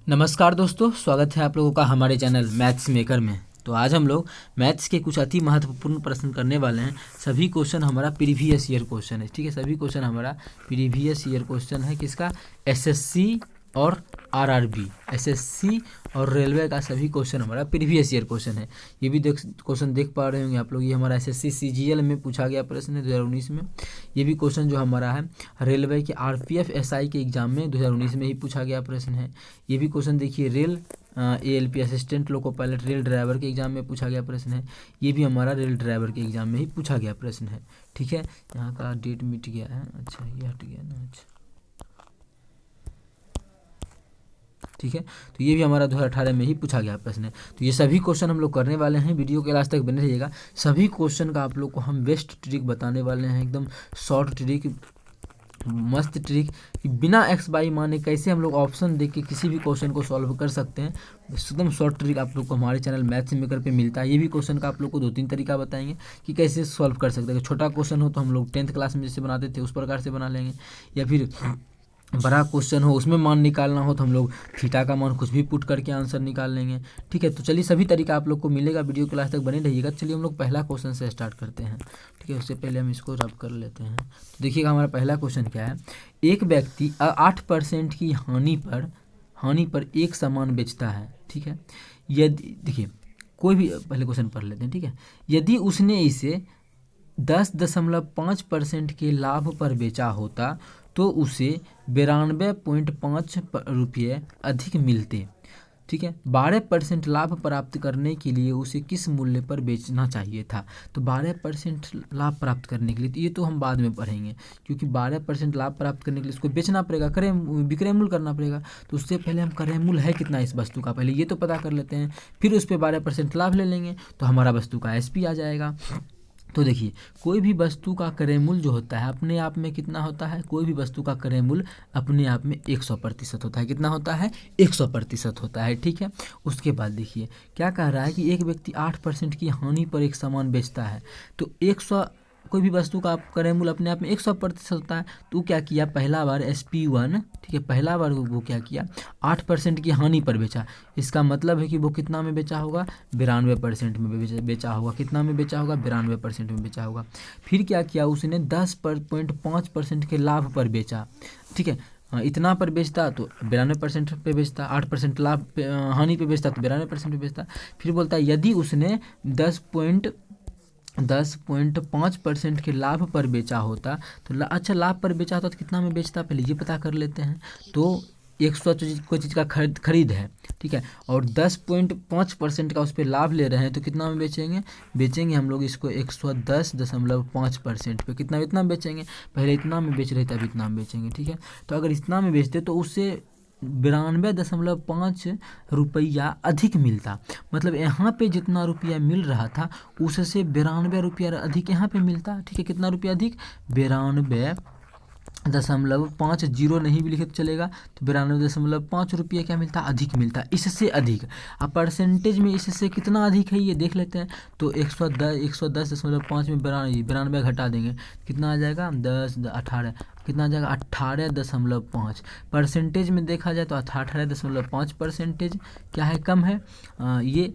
नमस्कार दोस्तों, स्वागत है आप लोगों का हमारे चैनल मैथ्स मेकर में। तो आज हम लोग मैथ्स के कुछ अति महत्वपूर्ण प्रश्न करने वाले हैं। सभी क्वेश्चन हमारा प्रीवियस ईयर क्वेश्चन है, ठीक है। सभी क्वेश्चन हमारा प्रीवियस ईयर क्वेश्चन है। किसका? एसएससी और आरआरबी, एसएससी और रेलवे का सभी क्वेश्चन हमारा प्रीवियस ईयर क्वेश्चन है। ये भी क्वेश्चन देख पा रहे होंगे आप लोग। ये हमारा एसएससी सीजीएल में पूछा गया प्रश्न है 2019 में। ये भी क्वेश्चन जो हमारा है रेलवे के आरपीएफ एसआई के एग्जाम में 2019 में ही पूछा गया प्रश्न है। ये भी क्वेश्चन देखिए rail ALP assistant loco pilot rail driver के एग्जाम में पूछा गया प्रश्न है। ये भी हमारा रेल ड्राइवर के एग्जाम में ही पूछा गया प्रश्न है, ठीक है। यहाँ का डेट मिट गया है, अच्छा ये हट गया ना, अच्छा ठीक है। तो ये भी हमारा 2018 में ही पूछा गया प्रश्न है। तो ये सभी क्वेश्चन हम लोग करने वाले हैं। वीडियो के लास्ट तक बने रहिएगा। सभी क्वेश्चन का आप लोग को हम बेस्ट ट्रिक बताने वाले हैं, एकदम शॉर्ट ट्रिक, मस्त ट्रिक कि बिना एक्स बाई माने कैसे हम लोग ऑप्शन देख के किसी भी क्वेश्चन को सॉल्व कर सकते हैं। एकदम शॉर्ट ट्रिक आप लोग को हमारे चैनल मैथ्स मेकर पे मिलता है। ये भी क्वेश्चन का आप लोग को 2-3 तरीका बताएंगे कि कैसे सॉल्व कर सकते हैं। छोटा क्वेश्चन हो तो हम लोग 10th क्लास में जैसे बनाते थे उस प्रकार से बना लेंगे, या फिर बड़ा क्वेश्चन हो उसमें मान निकालना हो तो हम लोग थीटा का मान कुछ भी पुट करके आंसर निकाल लेंगे, ठीक है। तो चलिए सभी तरीका आप लोग को मिलेगा, वीडियो क्लास तक बने रहिएगा। चलिए हम लोग पहला क्वेश्चन से स्टार्ट करते हैं, ठीक है। उससे पहले हम इसको रब कर लेते हैं। तो देखिएगा हमारा पहला क्वेश्चन क्या है। एक व्यक्ति 8% की हानि पर एक सामान बेचता है, ठीक है। यदि देखिए कोई भी पहले क्वेश्चन पढ़ लेते हैं, ठीक है। यदि उसने इसे 10.5% के लाभ पर बेचा होता तो उसे 92.5 रुपये अधिक मिलते, ठीक है। 12% लाभ प्राप्त करने के लिए उसे किस मूल्य पर बेचना चाहिए था? तो 12% लाभ प्राप्त करने के लिए, तो ये तो हम बाद में पढ़ेंगे, क्योंकि 12% लाभ प्राप्त करने के लिए उसको बेचना पड़ेगा, विक्रय मूल्य करना पड़ेगा। तो उससे पहले हम क्रय मूल्य है कितना इस वस्तु का, पहले ये तो पता कर लेते हैं, फिर उस पर 12% लाभ ले लेंगे तो हमारा वस्तु का एसपी आ जाएगा। तो देखिए कोई भी वस्तु का क्रय मूल्य जो होता है अपने आप में कितना होता है? कोई भी वस्तु का क्रय मूल्य अपने आप में 100% होता है। कितना होता है? 100% होता है, ठीक है। उसके बाद देखिए क्या कह रहा है कि एक व्यक्ति 8% की हानि पर एक सामान बेचता है। तो 100 कोई भी वस्तु का क्रय मूल्य अपने आप में 100% होता है। तो क्या किया, पहला बार SP1, ठीक है, पहला बार वो क्या किया 8% की हानि पर बेचा। इसका मतलब है कि वो कितना में बेचा होगा? 92% में बेचा होगा। कितना में बेचा होगा? 92% में बेचा होगा। फिर क्या किया उसने 10.5% के लाभ पर बेचा, ठीक है। इतना पर बेचता तो 92% पे बेचता, 8% लाभ हानि पे बेचता तो 92% पे बेचता। फिर बोलता है यदि उसने 10.5% के लाभ पर बेचा होता तो अच्छा लाभ पर बेचा होता तो कितना में बेचता, पहले ये पता कर लेते हैं। तो 100 कोई चीज़ का खरीद है, ठीक है, और 10.5% का उस पर लाभ ले रहे हैं तो कितना में बेचेंगे हम लोग इसको 110.5% पे। कितना इतना बेचेंगे, पहले इतना में बेच रहे थे अब इतना में बेचेंगे, ठीक है। तो अगर इतना में बेचते तो उससे 92.5 रुपया अधिक मिलता। मतलब यहाँ पे जितना रुपया मिल रहा था उससे 92 रुपया अधिक यहाँ पे मिलता, ठीक है। कितना रुपया अधिक? 92.5, जीरो नहीं भी लिखे तो चलेगा। तो 92.5 रुपये क्या मिलता? अधिक मिलता, इससे अधिक। अब परसेंटेज में इससे कितना अधिक है ये देख लेते हैं। तो 110.5 में 92 घटा देंगे, कितना आ जाएगा? 18 कितना आ जाएगा? 18.5। परसेंटेज में देखा जाए तो 18.5% क्या है, कम है। ये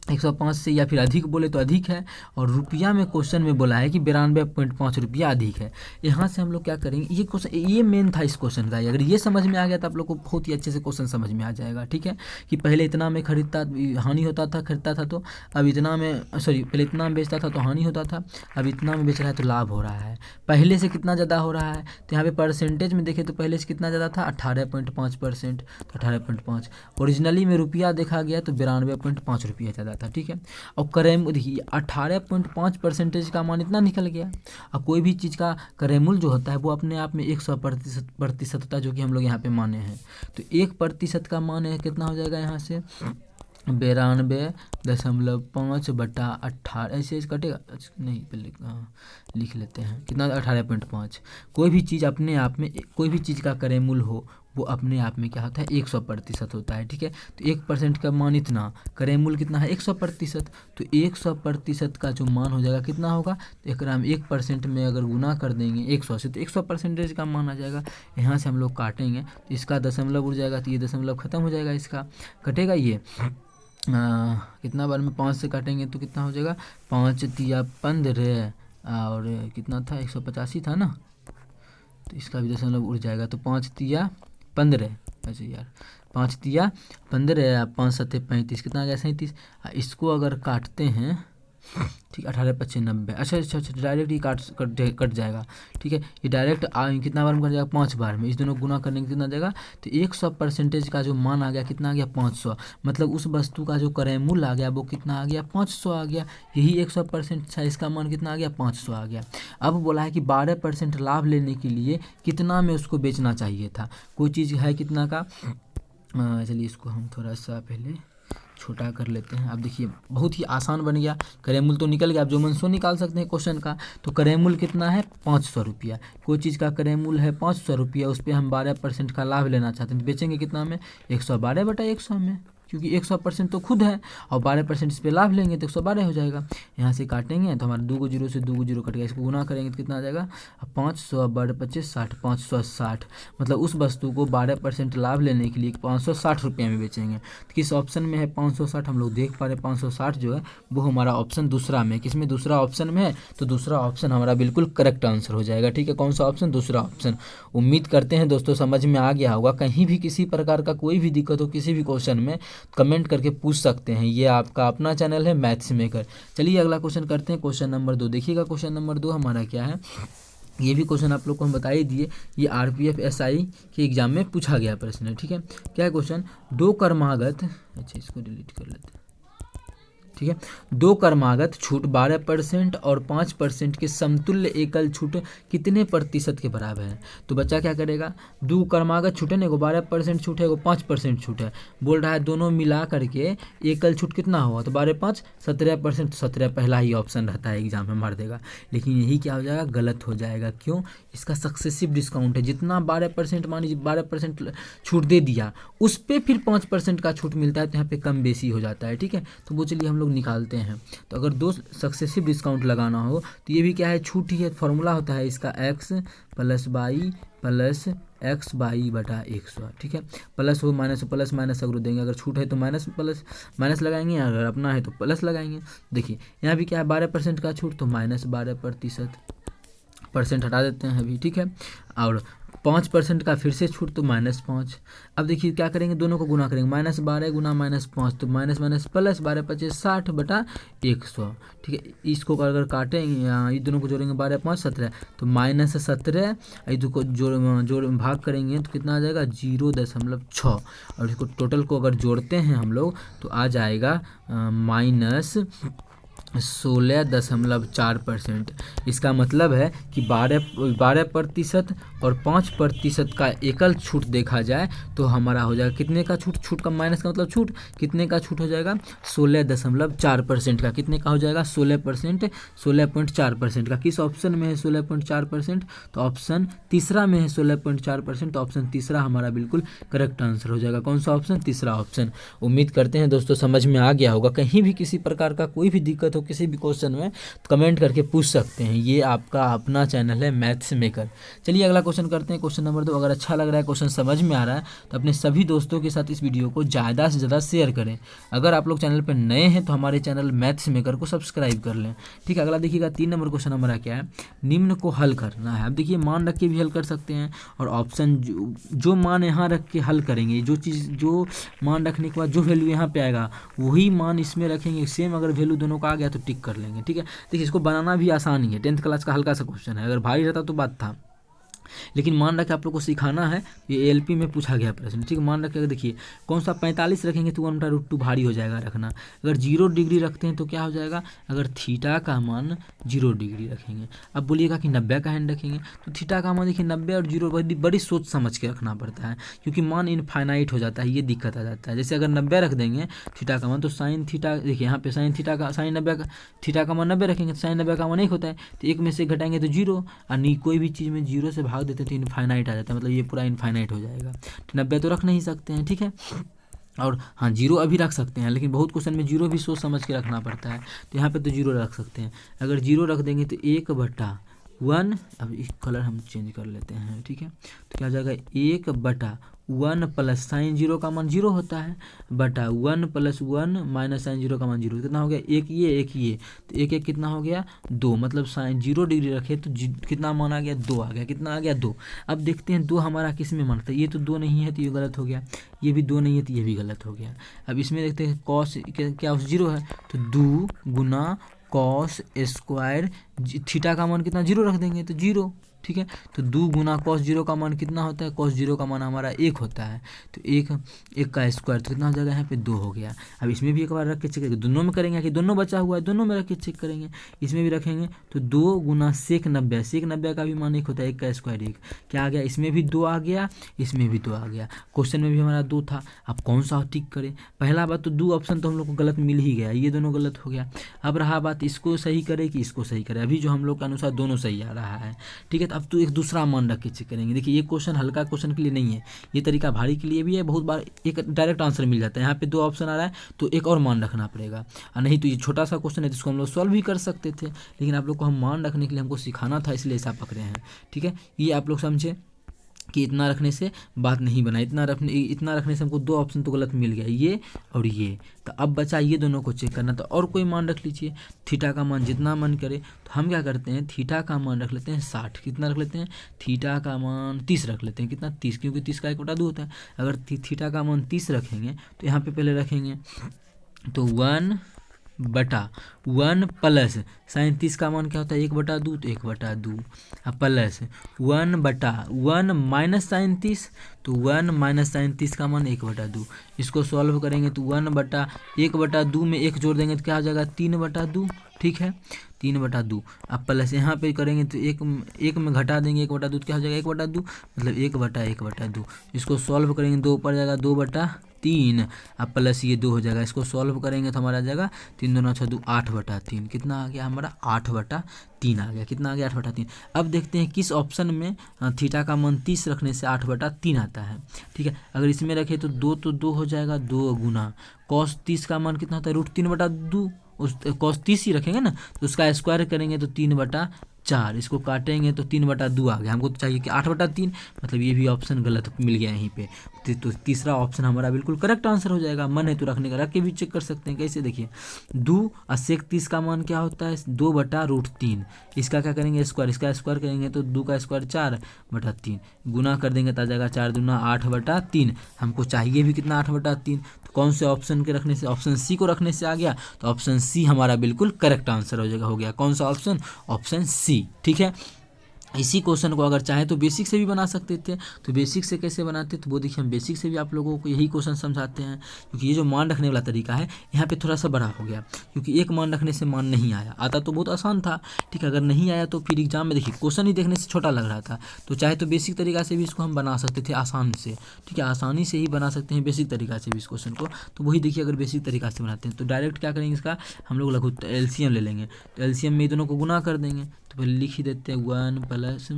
105 से या फिर अधिक बोले तो अधिक है, और रुपया में क्वेश्चन में बोला है कि 92.5 रुपया अधिक है। यहाँ से हम लोग क्या करेंगे, ये क्वेश्चन ये मेन था इस क्वेश्चन का। अगर ये समझ में आ गया तो आप लोग को बहुत ही अच्छे से क्वेश्चन समझ में आ जाएगा, ठीक है। कि पहले इतना में हानि होता था, खरीदता था तो अब इतना में, पहले इतना में बेचता था तो हानि होता था, अब इतना में बेच रहा है तो लाभ हो रहा है। पहले से कितना ज़्यादा हो रहा है, तो यहाँ पे परसेंटेज में देखें तो पहले से कितना ज़्यादा था? 18.5%। तो 18.5 ओरिजिनली में रुपया देखा गया तो 92.5 रुपया ज़्यादा था, ठीक है। और क्रय देखिए 18.5% का मान इतना निकल गया। और कोई भी चीज़ का क्रय मूल्य जो होता है वो अपने आप में 100% होता है, जो कि हम लोग यहाँ पे माने हैं। तो 1% का मान है कितना हो जाएगा यहाँ से? 92.5/18 ऐसे कटेगा नहीं, पहले लिख लेते हैं कितना? 18.5। कोई भी चीज़ अपने आप में, कोई भी चीज़ का क्रय मूल्य हो वो अपने आप में क्या होता है 100% होता है। ठीक है, तो 1% का मान इतना, क्रय मूल्य कितना है 100%, तो 100% का जो मान हो जाएगा कितना होगा, तो एक हम 1% में अगर गुना कर देंगे 100 से तो 100% का मान आ जाएगा। यहाँ से हम लोग काटेंगे तो इसका दशमलव उड़ जाएगा, तो ये दशमलव खत्म हो जाएगा, इसका कटेगा ये कितना बार में 5 से काटेंगे तो कितना हो जाएगा, 5 तिया 15 और कितना था 185 था ना, तो इसका भी दशमलव उड़ जाएगा, तो 5 तिया 15, अच्छा यार 5 तिया 15, 5 सत्ते 35, कितना आ गया 37। इसको अगर काटते हैं ठीक 18 25 90, अच्छा डायरेक्ट ये कट जाएगा। ठीक है, ये डायरेक्ट कितना बार में कट जाएगा 5 बार में, इस दोनों गुना करने के कितना जाएगा, तो 100% का जो मान आ गया कितना आ गया 500, मतलब उस वस्तु का जो क्रय मूल्य आ गया वो कितना आ गया 500 आ गया, यही 100% था, इसका मान कितना आ गया 500 आ गया। अब बोला है कि 12% लाभ लेने के लिए कितना में उसको बेचना चाहिए था, कोई चीज़ है कितना का, चलिए इसको हम थोड़ा सा पहले छोटा कर लेते हैं। अब देखिए बहुत ही आसान बन गया, क्रय मूल्य तो निकल गया, आप जो मन सो निकाल सकते हैं क्वेश्चन का। तो क्रय मूल्य कितना है 500 रुपया, कोई चीज़ का क्रय मूल्य है 500 रुपया, उस पर हम 12% का लाभ लेना चाहते हैं, तो बेचेंगे कितना में 112/100 में, क्योंकि 100% तो खुद है और 12% इस पर लाभ लेंगे तो 112 हो जाएगा। यहाँ से काटेंगे तो हमारा 2 को 0 से 2 को 0 कट गया, इसको गुना करेंगे तो कितना आ जाएगा 500 / 25 60, 560, मतलब उस वस्तु को 12% लाभ लेने के लिए 560 रुपये में बेचेंगे। तो किस ऑप्शन में है 560, हम लोग देख पा रहे हैं 560 जो है वो हमारा ऑप्शन दूसरा में, किसमें दूसरा ऑप्शन में है, तो दूसरा ऑप्शन हमारा बिल्कुल करेक्ट आंसर हो जाएगा। ठीक है, कौन सा ऑप्शन, दूसरा ऑप्शन। उम्मीद करते हैं दोस्तों समझ में आ गया होगा, कहीं भी किसी प्रकार का कोई भी दिक्कत हो किसी भी क्वेश्चन में कमेंट करके पूछ सकते हैं, ये आपका अपना चैनल है मैथ्स मेकर। चलिए अगला क्वेश्चन करते हैं, क्वेश्चन नंबर 2 देखिएगा। क्वेश्चन नंबर 2 हमारा क्या है, ये भी क्वेश्चन आप लोग को हम बता ही दिए, ये RPF SI के एग्जाम में पूछा गया प्रश्न है। ठीक है, क्या है क्वेश्चन, 2 क्रमागत, अच्छा इसको डिलीट कर लेते हैं। ठीक है, 2 क्रमागत छूट 12% और 5% के समतुल्य एकल छूट कितने प्रतिशत के बराबर है। तो बच्चा क्या करेगा, 2 क्रमागत छूट है ना, 12% छूट है, 5% छूट है, बोल रहा है दोनों मिला करके एकल छूट कितना होगा, तो 12 5 17%, 17 पहला ही ऑप्शन रहता है एग्जाम में मार देगा, लेकिन यही क्या हो जाएगा गलत हो जाएगा। क्यों, इसका सक्सेसिव डिस्काउंट है, जितना 12% मान लीजिए 12% छूट दे दिया उस पर फिर 5% का छूट मिलता है, तो यहाँ पे कम बेसी हो जाता है। ठीक है, तो वो चलिए हम लोग निकालते हैं। तो अगर 2 सक्सेसिव डिस्काउंट लगाना हो तो ये भी क्या है छूट ही है, फॉर्मूला होता है इसका x + y + x/100। ठीक है, प्लस हो माइनस हो, प्लस माइनस अगर देंगे, अगर छूट है तो माइनस प्लस माइनस लगाएंगे, अगर अपना है तो प्लस लगाएंगे। देखिए यहाँ भी क्या है 12% का छूट, तो -12% हटा देते हैं अभी। ठीक है, और 5% का फिर से छूट तो -5। अब देखिए क्या करेंगे, दोनों को गुना करेंगे, -12 गुना -5, तो माइनस माइनस प्लस 12 25 60/100। ठीक है, इसको अगर काटेंगे ये दोनों को जोड़ेंगे 12 5 17, तो -17, इधर को जोड़ भाग करेंगे तो कितना आ जाएगा 0.6, और इसको टोटल को अगर जोड़ते हैं हम लोग तो आ जाएगा -16.4%। इसका मतलब है कि 12% और 5% का एकल छूट देखा जाए तो हमारा हो जाएगा कितने का छूट, छूट का माइनस का मतलब छूट, कितने का छूट हो जाएगा 16.4% का, कितने का हो जाएगा 16%, 16.4% का। किस ऑप्शन में है 16.4%, तो ऑप्शन तीसरा में है 16.4%, तो ऑप्शन तीसरा हमारा बिल्कुल करेक्ट आंसर हो जाएगा। कौन सा ऑप्शन, तीसरा ऑप्शन। उम्मीद करते हैं दोस्तों समझ में आ गया होगा, कहीं भी किसी प्रकार का कोई भी दिक्कत हो किसी भी क्वेश्चन में तो कमेंट करके पूछ सकते हैं, ये आपका अपना चैनल है मैथ्स मेकर। चलिए अगला क्वेश्चन करते हैं, क्वेश्चन नंबर 2। अगर अच्छा लग रहा है, क्वेश्चन समझ में आ रहा है तो अपने सभी दोस्तों के साथ इस वीडियो को ज़्यादा से ज़्यादा शेयर करें। अगर आप लोग चैनल पर नए हैं तो हमारे चैनल मैथ्स मेकर को सब्सक्राइब कर लें। ठीक है, अगला देखिएगा 3 नंबर क्वेश्चन हमारा क्या है, निम्न को हल करना है। अब देखिए मान रख के भी हल कर सकते हैं, और ऑप्शन जो मान यहाँ रख के हल करेंगे, जो मान रखने के बाद जो वैल्यू यहाँ पे आएगा वही मान इसमें रखेंगे, सेम अगर वैल्यू दोनों का आ गया तो टिक कर लेंगे। ठीक है, देखिए इसको बनाना भी आसान ही है, 10th क्लास का हल्का सा क्वेश्चन है, अगर भारी रहता तो बात था, लेकिन मान रख के आप लोग को सिखाना है, ये ALP में पूछा गया प्रश्न। ठीक है, मान रख के देखिए कौन सा 45 रखेंगे तो 1/√2 भारी हो जाएगा रखना। अगर 0 डिग्री रखते हैं तो क्या हो जाएगा, अगर थीटा का मान 0 डिग्री रखेंगे, अब बोलिएगा कि 90 का हैंड रखेंगे, तो थीटा का मान देखिए 90 और 0 बड़ी सोच समझ के रखना पड़ता है, क्योंकि मान इनफाइनाइट हो जाता है, ये दिक्कत आ जाता है। जैसे अगर 90 रख देंगे थीटा का मान, तो साइन थीटा देखिए यहाँ पे साइन थीटा का साइन 90 का थीटा का मान 90 रखेंगे तो साइन 90 का मान 1 होता है, तो 1 में से घटाएंगे तो 0, और नहीं कोई भी चीज़ में 0 से भाग भाग देते हैं तो इनफाइनाइट आ जाता है, मतलब ये पूरा इनफाइनाइट हो जाएगा। 90 तो रख नहीं सकते हैं, ठीक है। और हाँ, जीरो अभी रख सकते हैं, लेकिन बहुत क्वेश्चन में जीरो भी सोच समझ के रखना पड़ता है, तो यहाँ पे तो जीरो रख सकते हैं। अगर जीरो रख देंगे तो 1/1, अब इस कलर हम चेंज कर लेते हैं, ठीक है। तो क्या हो जाएगा 1/1 प्लस साइन जीरो का मान जीरो होता है, बटा 1 + 1 माइनस साइन जीरो का मान जीरो। कितना हो गया, एक ये, तो एक कितना हो गया 2, मतलब साइन 0 डिग्री रखे तो कितना मान आ गया 2 आ गया। कितना आ गया 2। अब देखते हैं 2 हमारा किस में मानता है, ये तो 2 नहीं है तो ये गलत हो गया, ये भी 2 नहीं है तो ये भी गलत हो गया। अब इसमें देखते हैं कॉस क्या 0 है, तो 2 गुना कॉस स्क्वायर थीटा का मान कितना 0 रख देंगे तो 0, ठीक है। तो 2 गुना कॉस 0 का मान कितना होता है, कॉस 0 का मान हमारा 1 होता है, तो 1 का स्क्वायर तो कितना हो जाएगा, यहाँ पे 2 हो गया। अब इसमें भी एक बार रख के चेक करेंगे, दोनों में करेंगे कि दोनों बचा हुआ है, दोनों में रख के चेक करेंगे। इसमें भी रखेंगे तो 2 गुना सेक 90, सेक 90 का भी मान 1 होता है, 1 का स्क्वायर 1, क्या आ गया, इसमें भी 2 आ गया, इसमें भी 2 आ गया। क्वेश्चन में भी हमारा 2 था, अब कौन सा टिक करें। पहला बात तो 2 ऑप्शन तो हम लोग को गलत मिल ही गया, ये दोनों गलत हो गया। अब रहा बात इसको सही करे कि इसको सही करे, अभी जो हम लोग के अनुसार दोनों सही आ रहा है, ठीक है। तो अब तो एक दूसरा मान रख के चेक करेंगे। देखिए ये क्वेश्चन हल्का क्वेश्चन के लिए नहीं है, ये तरीका भारी के लिए भी है। बहुत बार एक डायरेक्ट आंसर मिल जाता है, यहाँ पे 2 ऑप्शन आ रहा है तो एक और मान रखना पड़ेगा, और नहीं तो ये छोटा सा क्वेश्चन है जिसको हम लोग सॉल्व भी कर सकते थे, लेकिन आप लोग को हम मान रखने के लिए हमको सिखाना था, इसलिए ऐसा पकड़े हैं, ठीक है। ये आप लोग समझे कि इतना रखने से बात नहीं बना, इतना रखने से हमको 2 ऑप्शन तो गलत मिल गया, ये और ये। तो अब बचा ये दोनों को चेक करना, तो और कोई मान रख लीजिए, थीटा का मान जितना मन करे। तो हम क्या करते हैं, थीटा का मान रख लेते हैं 60, कितना रख लेते हैं, थीटा का मान 30 रख लेते हैं, कितना 30, क्योंकि 30 का 1/2 होता है। अगर थीटा का मान 30 रखेंगे तो यहाँ पे पहले रखेंगे तो 1/1 प्लस साइन 30 का मान क्या होता है 1/2, तो 1/2 अब प्लस 1/1 माइनस साइन 30, तो 1 माइनस साइन 30 का मान 1/2। इसको सॉल्व करेंगे तो 1/1/2 में 1 जोड़ देंगे तो क्या हो जाएगा 3/2, ठीक है 3/2। अब प्लस यहाँ पे करेंगे तो एक में घटा देंगे 1/2 तो क्या हो जाएगा 1/2, मतलब 1/1/2। इसको सॉल्व करेंगे 2 ऊपर जाएगा 2/3, अब प्लस ये 2 हो जाएगा। इसको सॉल्व करेंगे तो हमारा जाएगा 3 दूना 6 2 8/3, कितना आ गया हमारा 8/3 आ गया। कितना आ गया 8/3। अब देखते हैं किस ऑप्शन में थीटा का मान 30 रखने से 8/3 आता है, ठीक है। अगर इसमें रखे तो 2 हो जाएगा, 2 गुना कॉस 30 का मान कितना होता है √3/2, उस कॉस 30 ही रखेंगे ना, तो उसका स्क्वायर करेंगे तो 3/4, इसको काटेंगे तो 3/2 आ गया। हमको तो चाहिए कि 8/3, मतलब ये भी ऑप्शन गलत मिल गया यहीं पे। तो तीसरा ऑप्शन हमारा बिल्कुल करेक्ट आंसर हो जाएगा। मन है तो रखने का रख के भी चेक कर सकते हैं। कैसे, देखिए 2 और सेक 30 का मान क्या होता है 2/√3, इसका क्या करेंगे स्क्वायर, इसका स्क्वायर करेंगे तो 2 का स्क्वायर 4/3, गुना कर देंगे तो आ जाएगा 4 दूना 8/3। हमको चाहिए भी कितना 8/3, तो कौन से ऑप्शन के रखने से, ऑप्शन सी को रखने से आ गया, तो ऑप्शन सी हमारा बिल्कुल करेक्ट आंसर हो गया। कौन सा ऑप्शन, ऑप्शन सी, ठीक है। इसी क्वेश्चन को अगर चाहे तो बेसिक से भी बना सकते थे, तो बेसिक से कैसे बनाते तो वो देखिए हम बेसिक से भी आप लोगों को यही क्वेश्चन समझाते हैं, क्योंकि ये जो मान रखने वाला तरीका है यहाँ पे थोड़ा सा बड़ा हो गया, क्योंकि एक मान रखने से मान नहीं आया, आता तो बहुत आसान था, ठीक है। अगर नहीं आया तो फिर एग्जाम में देखिए क्वेश्चन ही देखने से छोटा लग रहा था, तो चाहे तो बेसिक तरीका से भी इसको हम बना सकते थे आसान से, ठीक है, आसानी से ही बना सकते हैं बेसिक तरीका से भी इस क्वेश्चन को। तो वही देखिए अगर बेसिक तरीका से बनाते हैं तो डायरेक्ट क्या करेंगे, इसका हम लोग लघु LCM ले लेंगे, तो LCM में दोनों को गुना कर देंगे। तो पहले लिख ही देते हैं 1 plus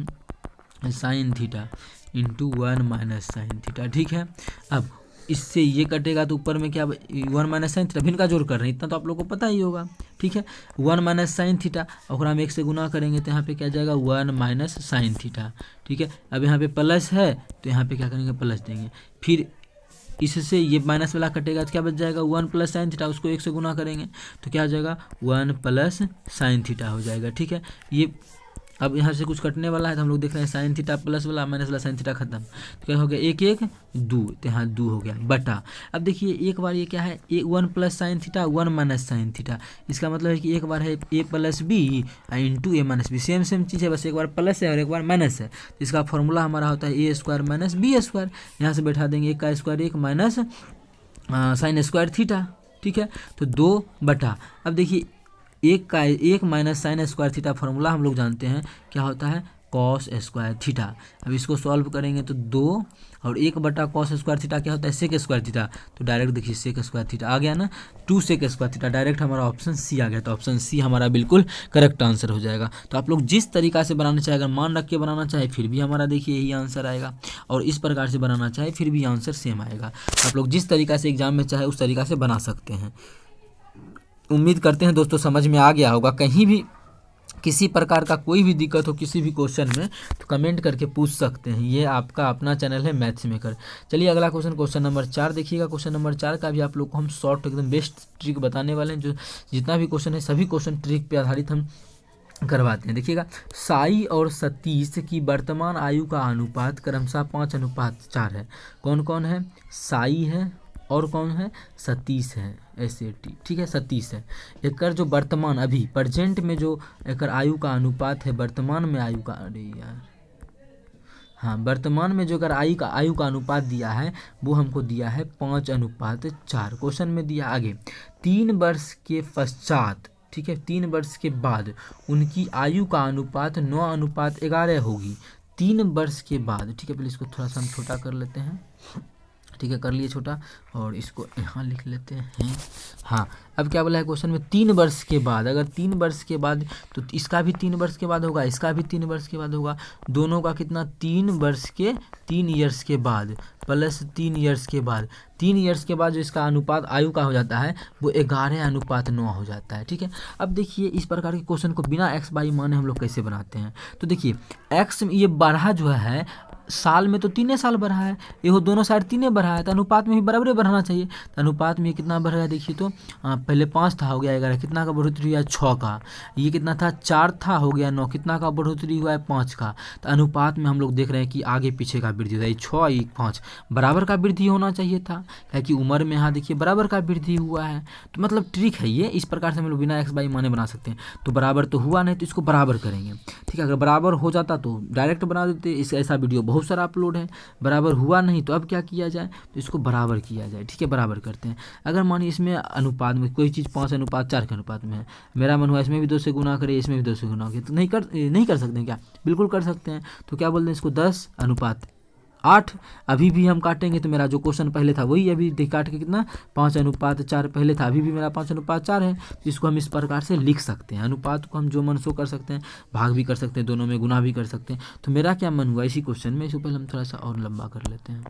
sine theta into 1 minus sine theta, ठीक है। अब इससे ये कटेगा तो ऊपर में क्या 1 माइनस साइन थीटा, भिन्न का जोड़ कर रहे हैं, इतना तो आप लोग को पता ही होगा, ठीक है। 1 माइनस साइन थीटा और हम 1 से गुना करेंगे तो यहाँ पे क्या जाएगा 1 माइनस साइन थीटा, ठीक है। अब यहाँ पे प्लस है तो यहाँ पे क्या करेंगे प्लस देंगे, फिर इससे ये माइनस वाला कटेगा तो क्या बच जाएगा 1 प्लस साइन थीटा, उसको 1 से गुना करेंगे तो क्या हो जाएगा 1 प्लस साइन थीटा हो जाएगा, ठीक है। ये अब यहाँ से कुछ कटने वाला है तो हम लोग देख रहे हैं साइन थीटा प्लस वाला माइनस वाला साइन थीटा खत्म, तो क्या हो गया 1 1 2, तो यहाँ 2 हो गया बटा। अब देखिए एक बार ये क्या है 1 plus sine theta 1 minus sine theta, इसका मतलब है कि एक बार है a plus B into a minus B, same चीज़ है, बस एक बार प्लस है और एक बार माइनस है। तो इसका फॉर्मूला हमारा होता है a square minus B square, यहाँ से बैठा देंगे 1 का square 1 minus sine square theta, ठीक है। तो 2 बटा, अब देखिए 1 minus sine square theta formula हम लोग जानते हैं क्या होता है कॉस स्क्वायर थीटा। अब इसको सॉल्व करेंगे तो 2 और 1 कॉस स्क्वायर थीटा क्या होता है, सेक स्क्वायर थीटा। तो डायरेक्ट देखिए सेक स्क्वायर थीटा आ गया ना, 2 सेक स्क्वायर थीटा, डायरेक्ट हमारा ऑप्शन सी आ गया। तो ऑप्शन सी हमारा बिल्कुल करेक्ट आंसर हो जाएगा। तो आप लोग जिस तरीका से बनाना चाहे, अगर मान रख के बनाना चाहे फिर भी हमारा देखिए यही आंसर आएगा, और इस प्रकार से बनाना चाहे फिर भी आंसर सेम आएगा। आप लोग जिस तरीका से एग्जाम में चाहे उस तरीका से बना सकते हैं। उम्मीद करते हैं दोस्तों समझ में आ गया होगा। कहीं भी किसी प्रकार का कोई भी दिक्कत हो किसी भी क्वेश्चन में तो कमेंट करके पूछ सकते हैं। ये आपका अपना चैनल है मैथ्स मेकर। चलिए अगला क्वेश्चन नंबर 4 देखिएगा। क्वेश्चन नंबर 4 का भी आप लोग को हम शॉर्ट एकदम बेस्ट ट्रिक बताने वाले हैं। जो जितना भी क्वेश्चन है सभी क्वेश्चन ट्रिक पे आधारित हम करवाते हैं। देखिएगा, साई और सतीश की वर्तमान आयु का अनुपात क्रमशः 5:4 है। कौन कौन है, साई है और कौन है, सतीश है, SAT, ठीक है, सतीश है। एकर जो वर्तमान अभी प्रेजेंट में जो एकर आयु का अनुपात है, वर्तमान में आयु का, अरे यार हाँ, वर्तमान में जो अगर आयु का अनुपात दिया है वो हमको दिया है 5:4। क्वेश्चन में दिया आगे 3 वर्ष के पश्चात, ठीक है, 3 वर्ष के बाद उनकी आयु का अनुपात 9:11 होगी। 3 वर्ष के बाद, ठीक है, पहले इसको थोड़ा सा हम छोटा कर लेते हैं, ठीक है, कर लिए छोटा, और इसको यहाँ लिख लेते हैं। हाँ, अब क्या बोला है क्वेश्चन में, 3 वर्ष के बाद, अगर 3 वर्ष के बाद तो इसका भी 3 वर्ष के बाद होगा, इसका भी 3 वर्ष के बाद होगा, दोनों का कितना, 3 वर्ष के 3 ईयर्स के बाद प्लस 3 ईयर्स के बाद, 3 ईयर्स के बाद जो इसका अनुपात आयु का हो जाता है वो 11:9 हो जाता है। ठीक है, अब देखिए इस प्रकार के क्वेश्चन को बिना एक्स बाई माने हम लोग कैसे बनाते हैं। तो देखिए एक्स ये बढ़ा जो है साल में तो 3 साल बढ़ा है, ये हो दोनों साइड 3 बढ़ा है, तो अनुपात में भी बराबर बढ़ाना चाहिए। तो अनुपात में कितना बढ़ रहा है देखिए, तो पहले 5 था, हो गया 11, कितना का बढ़ोतरी हुआ है 6 का, ये कितना था 4 था, हो गया 9, कितना का बढ़ोतरी हुआ है 5 का। तो अनुपात में हम लोग देख रहे हैं कि आगे पीछे का वृद्धि होता है, 6 1 5 बराबर का वृद्धि होना चाहिए था, क्योंकि उम्र में यहाँ देखिए बराबर का वृद्धि हुआ है। तो मतलब ट्रिक है ये, इस प्रकार से हम लोग बिना एक्स बाई माने बना सकते हैं। तो बराबर तो हुआ नहीं तो इसको बराबर करेंगे, ठीक है, अगर बराबर हो जाता तो डायरेक्ट बना देते, इस ऐसा वीडियो बहुत सारा अपलोड है। बराबर हुआ नहीं तो अब क्या किया जाए, तो इसको बराबर किया जाए, ठीक है, बराबर करते हैं। अगर मानिए इसमें अनुपात में कोई चीज़ 5:4 के अनुपात में है, मेरा मन हुआ इसमें भी 2 से गुना करे, इसमें भी 2 से गुना करे, तो नहीं कर सकते हैं क्या, बिल्कुल कर सकते हैं। तो क्या बोलते हैं इसको 10:8। अभी भी हम काटेंगे तो मेरा जो क्वेश्चन पहले था वही अभी काट के कितना 5:4 पहले था, अभी भी मेरा 5:4 है। तो इसको हम इस प्रकार से लिख सकते हैं, अनुपात को हम जो मन सो कर सकते हैं, भाग भी कर सकते हैं, दोनों में गुना भी कर सकते हैं। तो मेरा क्या मन हुआ इसी क्वेश्चन में, इसको पहले हम थोड़ा सा और लंबा कर लेते हैं।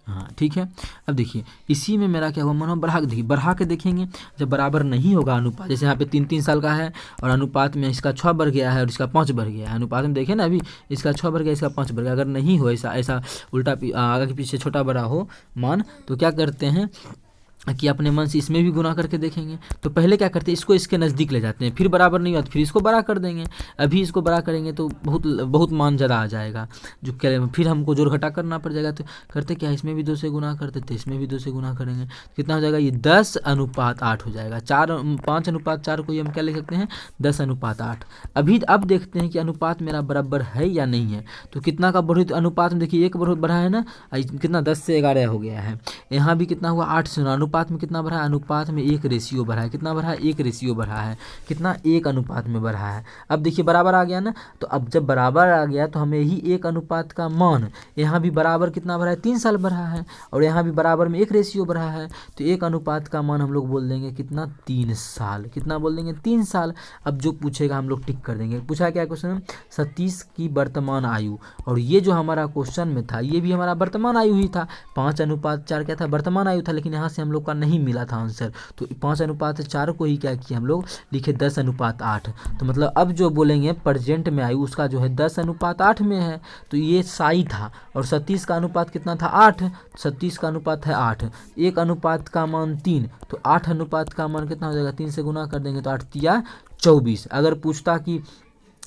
हाँ ठीक है, अब देखिए इसी में मेरा क्या हुआ मन बढ़ा के देखिए, बढ़ा के देखेंगे जब बराबर नहीं होगा अनुपात, जैसे यहाँ पे 3 साल का है और अनुपात में इसका 6 बढ़ गया है और इसका 5 बढ़ गया है, अनुपात में देखें ना अभी इसका 6 बढ़ गया इसका 5 बढ़ गया। अगर नहीं हो ऐसा उल्टा आगे पीछे छोटा बड़ा हो मान, तो क्या करते हैं कि अपने मन से इसमें भी गुना करके देखेंगे। तो पहले क्या करते हैं, इसको इसके नज़दीक ले जाते हैं, फिर बराबर नहीं हुआ तो फिर इसको बड़ा कर देंगे। अभी इसको बड़ा करेंगे तो बहुत मान ज़्यादा आ जाएगा, जो फिर हमको जोड़ घटा करना पड़ जाएगा। तो करते क्या, इसमें भी 2 से गुना करते थे, इसमें भी 2 से गुना करेंगे, कितना हो जाएगा, ये 10:8 हो जाएगा। 5:4 को ये हम क्या लिख सकते हैं, 10:8। अब देखते हैं कि अनुपात मेरा बराबर है या नहीं है। तो कितना का बढ़ोतरी अनुपात में देखिए 1 बढ़ा है ना, कितना 10 से 11 हो गया है। यहाँ भी कितना हुआ 8 से 9, अनुपात में कितना बढ़ा है, अनुपात में 1 रेशियो बढ़ा है, कितना बढ़ा है 1 रेशियो बढ़ा है, कितना 1 अनुपात में बढ़ा है। अब देखिए बराबर आ गया ना, तो अब जब बराबर आ गया तो हमें ही 1 अनुपात का मान, यहाँ भी बराबर कितना बढ़ा है 3 साल बढ़ा है और यहाँ भी बराबर में 1 रेशियो बढ़ा है। तो 1 अनुपात का मान हम लोग बोल देंगे कितना 3 साल, कितना बोल देंगे 3 साल। अब जो पूछेगा हम लोग टिक कर देंगे। पूछा क्या क्वेश्चन, सतीश की वर्तमान आयु, और ये जो हमारा क्वेश्चन में था ये भी हमारा वर्तमान आयु ही था, 5:4 क्या था वर्तमान आयु था, लेकिन यहाँ से हम लोग का नहीं मिला था आंसर। तो 5:4 को ही क्या किया हम लोग लिखे 10:8। तो मतलब अब जो बोलेंगे प्रेजेंट में आयु उसका जो है 10:8 में है। तो ये साई था और सतीश का अनुपात कितना था 8, सतीश का अनुपात है 8, 1 अनुपात का मान 3, तो 8 अनुपात का मान कितना हो जाएगा, 3 से गुना कर देंगे तो 8 × 24। अगर पूछता कि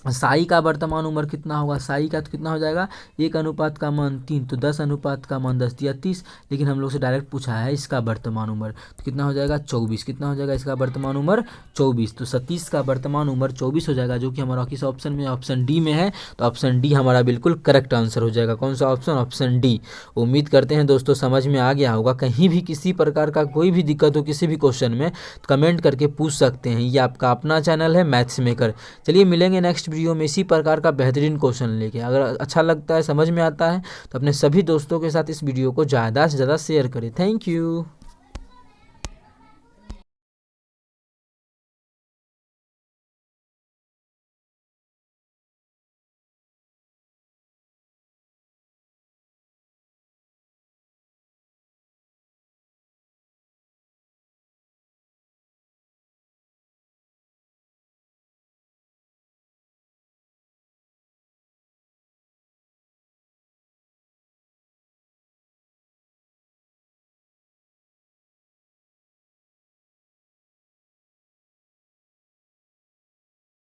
साई का वर्तमान उम्र कितना होगा, साई का तो कितना हो जाएगा 1:3, तो 10:10 दिया 30, लेकिन हम लोग से डायरेक्ट पूछा है इसका वर्तमान उम्र, तो कितना हो जाएगा 24, कितना हो जाएगा इसका वर्तमान उम्र 24, तो सतीश का वर्तमान उम्र 24 हो जाएगा, जो कि हमारा किस ऑप्शन में, ऑप्शन डी में है। तो ऑप्शन डी हमारा बिल्कुल करेक्ट आंसर हो जाएगा। कौन सा ऑप्शन, ऑप्शन डी। उम्मीद करते हैं दोस्तों समझ में आ गया होगा। कहीं भी किसी प्रकार का कोई भी दिक्कत हो किसी भी क्वेश्चन में तो कमेंट करके पूछ सकते हैं। ये आपका अपना चैनल है मैथ्स मेकर। चलिए मिलेंगे नेक्स्ट वीडियो में इसी प्रकार का बेहतरीन क्वेश्चन लेके। अगर अच्छा लगता है, समझ में आता है, तो अपने सभी दोस्तों के साथ इस वीडियो को ज़्यादा से ज़्यादा शेयर करें। Thank you.